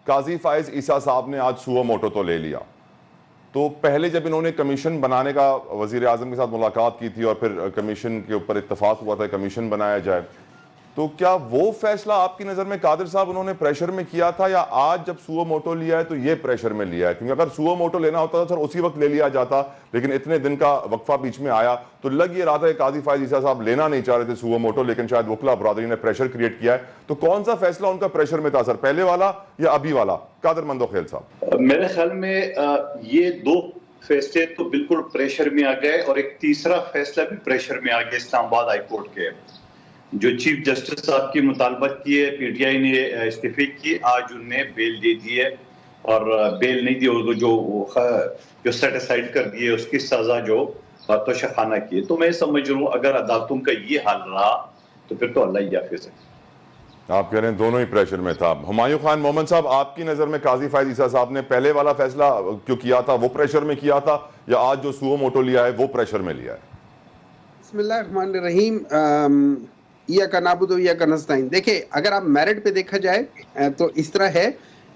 काजी फाइज ईसा साहब ने आज सुओ मोटो तो ले लिया, तो पहले जब इन्होंने कमीशन बनाने का वजीर आजम के साथ मुलाकात की थी और फिर कमीशन के ऊपर इत्तफाक हुआ था कमीशन बनाया जाए, तो क्या वो फैसला आपकी नज़र में कादिर साहब उन्होंने प्रेशर में किया था, या आज जब सुओ मोटो लिया है तो ये प्रेशर में लिया है? क्योंकि अगर सुओ मोटो लेना होता था सर उसी वक्त ले लिया जाता, लेकिन इतने दिन का वक्फा बीच में आया तो लग ये रहा था कि काजी फाइज ईसा साहब लेना नहीं चाह रहे थे सुओ मोटो, लेकिन शायद वकला बरादरी ने प्रेशर क्रिएट किया है। तो कौन सा फैसला उनका प्रेशर में था सर, पहले वाला या अभी वाला? कादिर मंदोखेल साहब। मेरे ख्याल में ये दो फैसले तो बिल्कुल प्रेशर में आ गए, और एक तीसरा फैसला भी प्रेशर में आ गया इस्लामाबाद हाई कोर्ट के, जो चीफ जस्टिस साहब की मुतालबत की है, पीटीआई ने इस्तीफे की, आज उन्हें बेल दे दी है, और बेल नहीं दी, उनको जो सेट असाइड कर दिए उसकी सजा जो तोशाखाना की है। तो मैं समझ रहा हूँ अगर अदालतों का ये हाल रहा तो फिर तो अल्लाह ही हाफिज है। आप कह रहे हैं दोनों ही प्रेशर में था। हुमायूं खान मोहम्मद साहब, आपकी नजर में काजी फाइज ईसा साहब ने पहले वाला फैसला क्यों किया था, वो प्रेशर में किया था, या आज जो सुओ मोटो लिया है वो प्रेशर में लिया है? बिस्मिल्लाहिर्रहमानिर्रहीम। या का नाबुदो या का नस्ताइन। देखिए, अगर आप मेरिट पे देखा जाए तो इस तरह है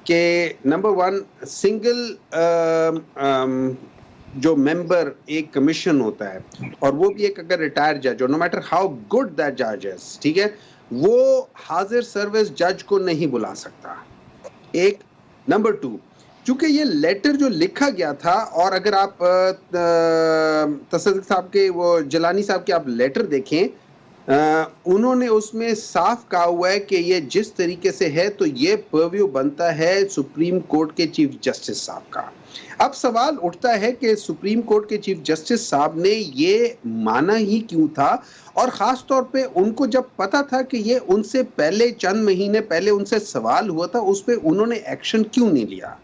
कि नंबर वन, सिंगल जो मेंबर एक कमीशन होता है, और वो भी एक अगर रिटायर्ड जज हो, no matter how good that जज इज, ठीक है, वो हाजिर सर्विस जज को नहीं बुला सकता। एक। नंबर टू, चूंकि ये लेटर जो लिखा गया था, और अगर आप तसद्दुक़ साहब के, वो जलानी साहब के आप लेटर देखें, उन्होंने उसमें साफ कहा हुआ है कि ये जिस तरीके से है तो ये पर्व्यू बनता है सुप्रीम कोर्ट के चीफ जस्टिस साहब का। अब सवाल उठता है कि सुप्रीम कोर्ट के चीफ जस्टिस साहब ने ये माना ही क्यों था, और ख़ास तौर पे उनको जब पता था कि ये उनसे पहले, चंद महीने पहले उनसे सवाल हुआ था, उस पर उन्होंने एक्शन क्यों नहीं लिया?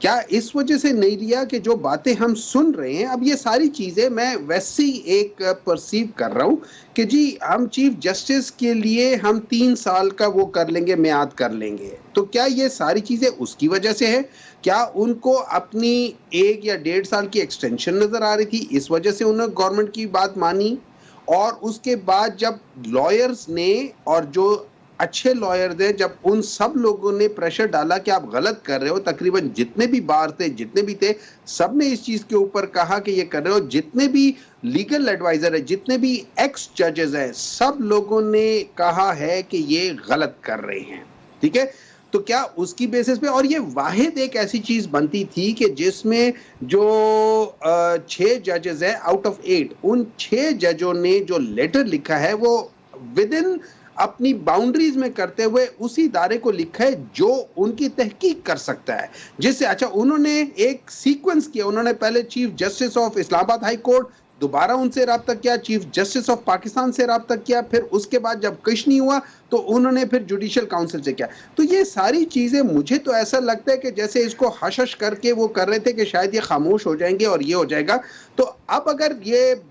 क्या इस वजह से नहीं लिया कि जो बातें हम सुन रहे हैं, अब ये सारी चीज़ें मैं वैसे ही एक परसीव कर रहा हूँ कि जी हम चीफ जस्टिस के लिए हम 3 साल का वो कर लेंगे, म्याद कर लेंगे, तो क्या ये सारी चीज़ें उसकी वजह से है? क्या उनको अपनी 1 या 1.5 साल की एक्सटेंशन नज़र आ रही थी, इस वजह से उन्होंने गवर्नमेंट की बात मानी? और उसके बाद जब लॉयर्स ने, और जो अच्छे लॉयर थे, जब उन सब लोगों ने प्रेशर डाला कि आप गलत कर रहे हो, तकरीबन जितने भी बार थे, जितने भी थे, सब ने इस चीज के ऊपर कहा कि ये कर रहे हो, जितने भी लीगल एडवाइजर है, जितने भी एक्स जजेस हैं, सब लोगों ने कहा है कि ये गलत कर रहे हैं, ठीक है। तो क्या उसकी बेसिस पे, और ये वाहिद एक ऐसी चीज बनती थी कि जिसमें जो 6 जजेस हैं आउट ऑफ 8, उन 6 जजों ने जो लेटर लिखा है वो विद इन अपनी बाउंड्रीज में करते हुए उसी इदारे को लिखा है जो उनकी तहकीक कर सकता है, जिससे अच्छा उन्होंने एक सीक्वेंस किया। उन्होंने पहले chief justice of Islamabad high court, दोबारा उनसे रब्ता किया, चीफ जस्टिस ऑफ पाकिस्तान से रब्ता किया, फिर उसके बाद जब कुछ नहीं हुआ तो उन्होंने फिर जुडिशियल काउंसिल से किया। तो ये सारी चीज़ें, मुझे तो ऐसा लगता है कि जैसे इसको हश हश करके वो कर रहे थे कि शायद ये खामोश हो जाएंगे और ये हो जाएगा। तो अब अगर ये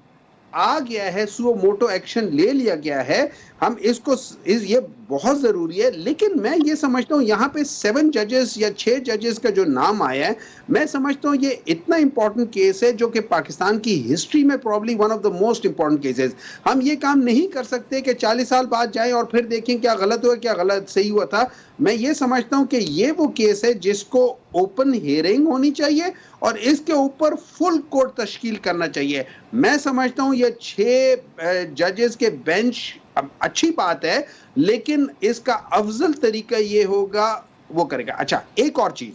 आ गया है, सुओ मोटो एक्शन ले लिया गया है, हम इसको ये बहुत ज़रूरी है। लेकिन मैं ये समझता हूँ यहाँ पे 7 जजेस या 6 जजेस का जो नाम आया है, मैं समझता हूँ ये इतना इंपॉर्टेंट केस है जो कि पाकिस्तान की हिस्ट्री में probably one of the most important cases. हम ये काम नहीं कर सकते कि 40 साल बाद जाएं और फिर देखें क्या गलत हुआ, क्या गलत सही हुआ था। मैं ये समझता हूँ कि ये वो केस है जिसको ओपन हियरिंग होनी चाहिए और इसके ऊपर फुल कोर्ट तश्कील करना चाहिए। मैं समझता हूँ ये 6 जजेस के बेंच अच्छी बात है, लेकिन इसका अफजल तरीका ये होगा वो करेगा। अच्छा, एक और चीज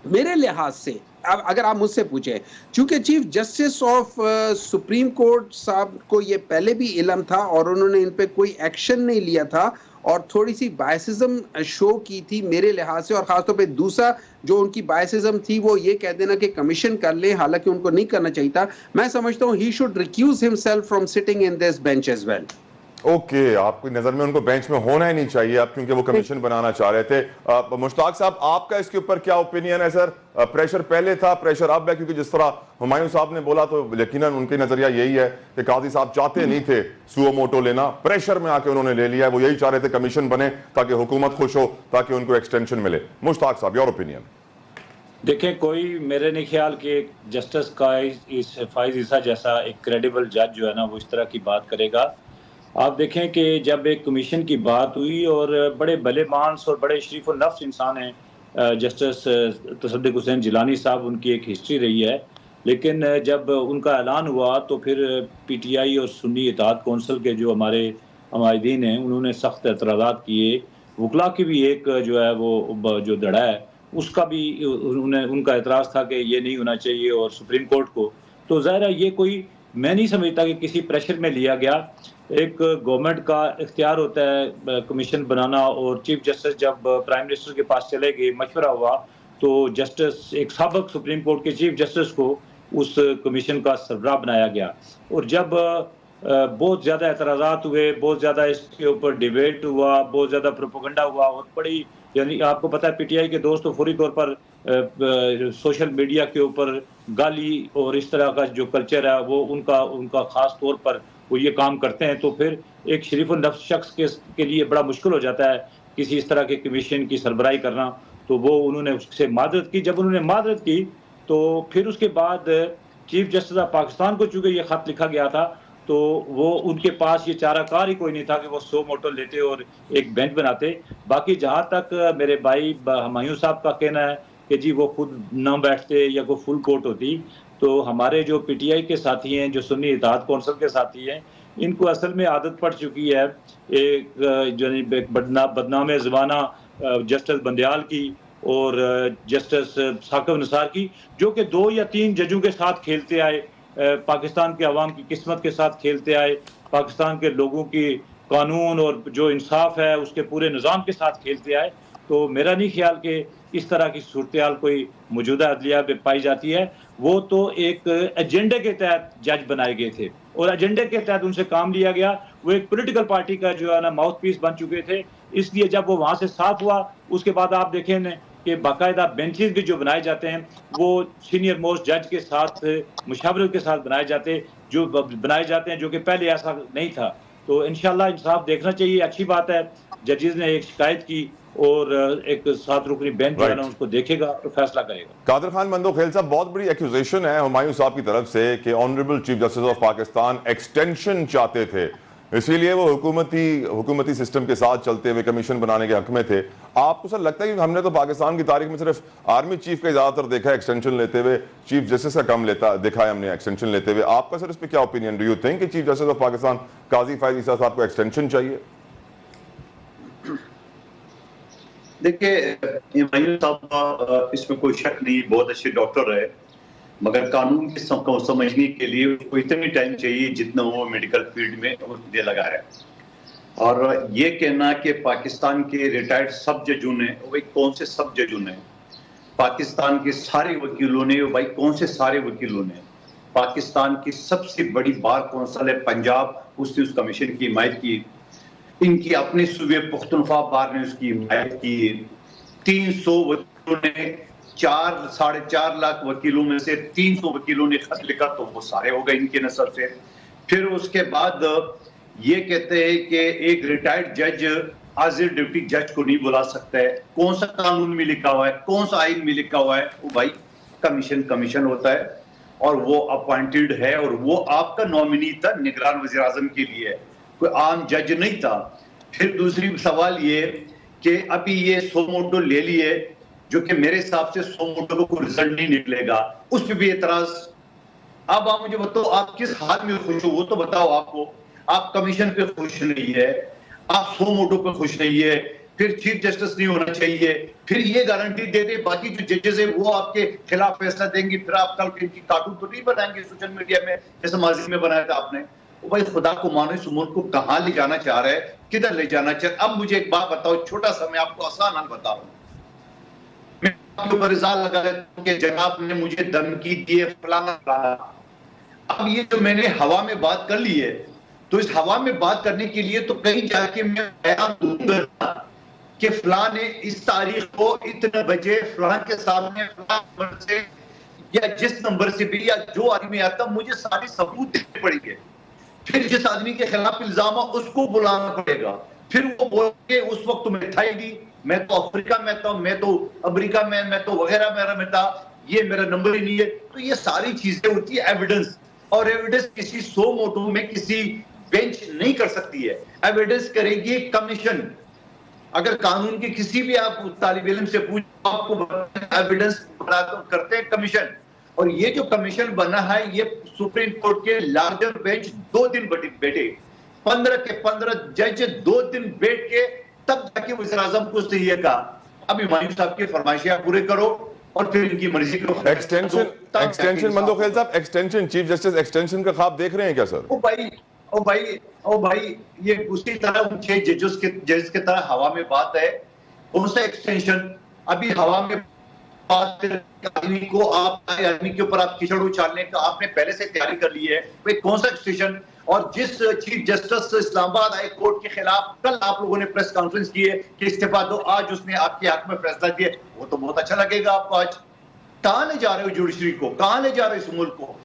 मेरे लिहाज से, अब अगर आप मुझसे पूछे, चूंकि chief justice of supreme court साहब को ये पहले भी इल्म था और उन्होंने इन पे कोई एक्शन नहीं लिया था और थोड़ी सी बायसिज्म शो की थी मेरे लिहाज से, और खासतौर पे दूसरा जो उनकी बायसिज्म थी वो ये कह देना कि कमीशन कर ले, हालांकि उनको नहीं करना चाहिए था। मैं समझता हूँ he should recuse himself from sitting in this bench as well. Okay, आपकी नजर में उनको बेंच में होना ही नहीं चाहिए आप, क्योंकि वो कमीशन बनाना चाह रहे थे। मुश्ताक साहब, आपका इसके ऊपर क्या ओपिनियन है सर? प्रेशर पहले था, प्रेशर अब है, क्योंकि जिस तरह हुमायूं साहब ने बोला तो यकीनन उनकी नजरिया यही है कि काजी साहब चाहते नहीं थे सुओ मोटो लेना, प्रेशर में आके उन्होंने ले लिया है। वो यही चाह रहे थे कमीशन बने ताकि हुकूमत खुश हो, ताकि उनको एक्सटेंशन मिले। मुश्ताक साहब, योर ओपिनियन? देखें, कोई मेरे नहीं ख्याल कि जस्टिस फाइज ईसा जैसा एक क्रेडिबल जज जो है ना वो इस तरह की बात करेगा। आप देखें कि जब एक कमीशन की बात हुई और बड़े भले मानस और बड़े शरीफ और नफ्स इंसान हैं जस्टिस तसद्दुक़ हुसैन जिलानी साहब, उनकी एक हिस्ट्री रही है। लेकिन जब उनका ऐलान हुआ तो फिर पीटीआई और सुन्नी इत्तेहाद कौंसिल के जो हमारे हमायदीन हैं, उन्होंने सख्त एतराज़ात किए। वकला की भी एक जो है वो जो धड़ा है, उसका भी उनका एतराज़ था कि ये नहीं होना चाहिए, और सुप्रीम कोर्ट को। तो ज़ाहिर है ये कोई, मैं नहीं समझता कि किसी प्रेशर में लिया गया। एक गवर्नमेंट का इख्तियार होता है कमीशन बनाना, और चीफ जस्टिस जब प्राइम मिनिस्टर के पास चले गए, मशवरा हुआ, तो जस्टिस एक साबिक़ सुप्रीम कोर्ट के चीफ जस्टिस को उस कमीशन का सरबराह बनाया गया। और जब बहुत ज़्यादा एतराज़ात हुए, बहुत ज़्यादा इसके ऊपर डिबेट हुआ, बहुत ज़्यादा प्रोपेगेंडा हुआ, और बड़ी, यानी आपको पता है पीटीआई के दोस्त तो फौरी तौर पर सोशल मीडिया के ऊपर गाली और इस तरह का जो कल्चर है वो उनका ख़ास तौर पर वो ये काम करते हैं। तो फिर एक शरीफ नफ्स शख्स के लिए बड़ा मुश्किल हो जाता है किसी इस तरह के कमीशन की सरबराही करना। तो वो उन्होंने उससे मादरत की। जब उन्होंने मादरत की तो फिर उसके बाद चीफ जस्टिस ऑफ पाकिस्तान को चूँकि ये ख़त लिखा गया था, तो वो उनके पास ये चाराकार ही कोई नहीं था कि वो 100 मोटो लेते और एक बेंच बनाते। बाकी जहाँ तक मेरे भाई हुमायूं साहब का कहना है कि जी वो खुद ना बैठते या कोई फुल कोर्ट होती, तो हमारे जो पीटीआई के साथी हैं, जो सुन्नी इत्तेहाद कौंसिल के साथी हैं, इनको असल में आदत पड़ चुकी है एक जो बदनाम ज़माना जस्टिस बंदयाल की और जस्टिस साकिब निसार की, जो कि 2 या 3 जजों के साथ खेलते आए, पाकिस्तान के अवाम की किस्मत के साथ खेलते आए, पाकिस्तान के लोगों की कानून और जो इंसाफ है उसके पूरे निज़ाम के साथ खेलते आए। तो मेरा नहीं ख्याल कि इस तरह की सूरत-ए-हाल कोई मौजूदा अदलिया में पाई जाती है। वो तो एक एजेंडे के तहत जज बनाए गए थे और एजेंडे के तहत उनसे काम लिया गया। वो एक पॉलिटिकल पार्टी का जो है ना माउथ पीस बन चुके थे। इसलिए जब वो वहाँ से साफ हुआ, उसके बाद आप देखें न कि बाकायदा बेंचेस भी जो बनाए जाते हैं वो सीनियर मोस्ट जज के साथ मुशावरत के साथ बनाए जाते हैं, जो कि पहले ऐसा नहीं था। तो इंशाल्लाह इंसाफ देखना चाहिए। अच्छी बात है, जजेस ने एक शिकायत की और एक 7 रुकनी बेंच जो है ना उसको देखेगा तो फैसला करेगा। कादर खान मंदोखेल साहब, बहुत बड़ी एक्यूजेशन है हुमायूं साहब की तरफ से कि honourable chief justice of Pakistan extension चाहते थे, इसीलिए वो हुकूमती सिस्टम के साथ चलते हुए कमीशन बनाने के हक में थे। आपको सर लगता है कि हमने तो पाकिस्तान की तारीख में सिर्फ आर्मी चीफ का ज्यादातर देखा है एक्सटेंशन लेते हुए, चीफ जस्टिस का कम देखा है हमने एक्सटेंशन लेते हुए। आपका सर इस पर क्या ओपिनियन? डू यू थिंक कि चीफ जस्टिस ऑफ पाकिस्तान काजी फैज ईसा साहब को एक्सटेंशन चाहिए? देखिए, हुमायूं साहब इसमें कोई शक नहीं, बहुत अच्छे डॉक्टर है, मगर कानून को समझने के लिए उसको इतनी टाइम चाहिए जितना वो मेडिकल फील्ड में दे लगा है। और ये कहना कि पाकिस्तान के रिटायर्ड सब जजों ने, भाई कौन से सब जजों ने, पाकिस्तान के सारे वकीलों ने, भाई कौन से सारे वकीलों ने, पाकिस्तान की सबसे बड़ी बार कौंसिल है पंजाब, उसने उस कमीशन की हिमायत की। इनकी अपने सूबे पुख्तनख्वा बार ने उसकी हिमायत की। 300 वकीलों ने, 4-4.5 लाख वकीलों में से 300 वकीलों ने खत लिखा, तो वो सारे हो गए इनके नसब से। फिर उसके बाद ये कहते हैं कि एक रिटायर्ड जज हाजिर ड्यूटी जज को नहीं बुला सकता है। कौन सा कानून में लिखा हुआ है, कौन सा आइन में लिखा हुआ है? वो भाई कमीशन होता है और वो अपॉइंटेड है और वो आपका नॉमिनी था निगरान वज़ीर आज़म के लिए, कोई आम जज नहीं था। फिर दूसरी सवाल ये कि अभी ये 100 मोटो ले लिए, जो कि मेरे हिसाब से 100 मोटो को कोई रिजल्ट नहीं निकलेगा, उस पर भी एतराज। अब आप मुझे बताओ, आप किस हाल में खुश हो वो तो बताओ। आपको, आप कमीशन पे खुश नहीं है, आप 100 मोटो पे खुश नहीं है, फिर चीफ जस्टिस नहीं होना चाहिए, फिर ये गारंटी दे दे बाकी जो जजेस है वो आपके खिलाफ फैसला देंगे, फिर आप कल इनकी कार्टून तो नहीं बनाएंगे सोशल मीडिया में जैसे माजी में बनाया था आपने। भाई खुदा को मानो, इस मुल्क को कहां ले जाना चाह रहा है, किधर ले जाना चाह रहा है? अब मुझे एक बात बताओ, छोटा सा, मैं आपको आसान हाल बता रहा हूं। मैं आपके ऊपर इल्जाम लगा रहा हूं कि जनाब ने मुझे धमकी दी है, फलाना। अब ये जो मैंने हवा में बात कर ली है, तो इस हवा में बात करने के लिए तो कहीं जाके मैं बयान दूंगा कि फलां ने इस तारीख को इतने बजे फलां के सामने फलां नंबर से या जिस नंबर से भी या जो आदमी आता, मुझे सारे सबूत देने पड़ेंगे। फिर जिस आदमी के खिलाफ इल्जाम है उसको बुलाना पड़ेगा, फिर वो बोलेंगे उस वक्त मैं था ही नहीं, मैं तो अफ्रीका में था, मैं तो अमेरिका में, मैं तो वगैरह में था, ये मेरा नंबर ही नहीं है। तो ये सारी चीजें होती है एविडेंस, और एविडेंस किसी 100 मोटो में किसी बेंच नहीं कर सकती है। एविडेंस करेगी कमीशन। अगर कानून के किसी भी आप तालिब इल्म से पूछ, आपको एविडेंस करते हैं कमीशन। और ये जो कमीशन बना है, ये सुप्रीम कोर्ट के लार्जर बेंच 2 दिन बैठे, 15 के 15 जज 2 दिन बैठ के तब जाके वज़ीर आज़म को उसने ये कहा, अब हुमायूं साहब की फरमाइशें पूरे करो और फिर इनकी मर्जी को एक्सटेंशन मंदोखेल साहब, एक्सटेंशन, चीफ जस्टिस एक्सटेंशन का ख्वाब देख रहे हैं क्या सर? ओ भाई ये उसी तरह 6 जजेस के तरह हवा में बात है। कौन सा एक्सटेंशन? अभी हवा में आदमी के ऊपर आप कीचड़ उछालने का आपने पहले से तैयारी कर ली है, भाई कौन सा एक्सटेंशन? और जिस chief justice Islamabad high court के खिलाफ कल आप लोगों ने प्रेस कॉन्फ्रेंस की है कि इस्तीफा दो, आज उसने आपके हक में फैसला दिया, वो तो बहुत अच्छा लगेगा आपको। आज कहां ले जा रहे हो जुडिशरी को, कहां ले जा रहे हो इस मुल्क को?